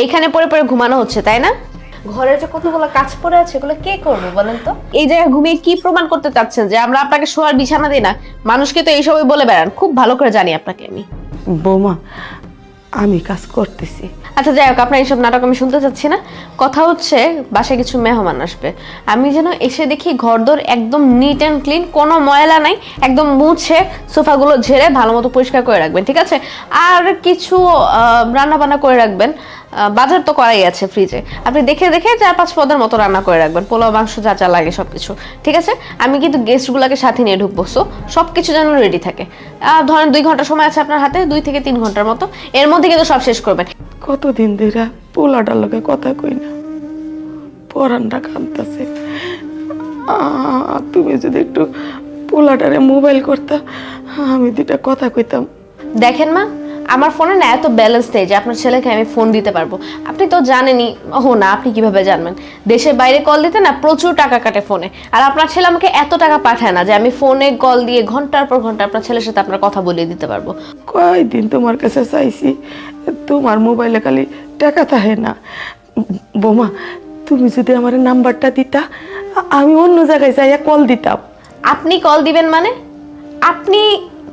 এইখানে পড়ে পড়ে ঘুমানো হচ্ছে, তাই না? ঘরে যে কতগুলো কাজ পড়ে আছে এগুলো কে করবে বলেন তো? এই জায়গায় ঘুমিয়ে কি প্রমাণ করতে চাচ্ছেন যে আমরা আপনাকে শোয়ার বিছানা দিই না? মানুষকে তো এইসবই বলে বেড়ান, খুব ভালো করে জানি আপনাকে আমি। বৌমা, আমি কাজ করতেছি। আচ্ছা যাই হোক, আপনার এইসব নাটক আমি শুনতে চাচ্ছি না। কথা হচ্ছে বাসায় কিছু মেহমান আসবে, আমি যেন এসে দেখি ঘরদোর একদম নিট অ্যান্ড ক্লিন, কোনো ময়লা নাই, একদম মুছে সোফাগুলো ঝেড়ে ভালো মতো পরিষ্কার করে রাখবেন, ঠিক আছে? আর কিছু রান্না বান্না করে রাখবেন, বাজার তো করাই আছে ফ্রিজে, আপনি দেখে দেখে 4-5 পদের মতো রান্না করে রাখবেন, পোলাও মাংস যা যা লাগে সবকিছু, ঠিক আছে? আমি কিন্তু গেস্টগুলোকে সাথে নিয়ে ঢুকবো, সো সবকিছু যেন রেডি থাকে। ধরেন 2 ঘন্টা সময় আছে আপনার হাতে, 2 থেকে 3 ঘন্টার মতো, এর মধ্যে কিন্তু সব শেষ করবেন। কতদিন ধরে পোলাটার লগে কথা কই না, পরানটা কাঁদতেছে। তুমি যদি একটু পোলাটারে মোবাইল করতা, আমি দুটা কথা কইতাম। দেখেন মা, আমার ফোনে না এত ব্যালেন্স নেই যে আপনার ছেলেকে আমি ফোন দিতে পারবো। আপনি তো জানেনই। ও না, আপনি কিভাবে জানবেন? দেশের বাইরে কল দিতে না প্রচুর টাকা কাটে ফোনে, আর আপনার ছেলে আমাকে এত টাকা পাঠায় না যে আমি ফোনে কল দিয়ে ঘন্টার পর ঘন্টা আপনার ছেলের সাথে আপনার কথা বলিয়ে দিতে পারবো। কয়দিন তোমার কাছে চাইছি, তোমার মোবাইলে খালি টাকা থাকে না। বৌমা, তুমি যদি আমার নাম্বারটা দিতা, আমি অন্য জায়গায় যাইয়া কল দিতাম। আপনি কল দিবেন মানে? আপনি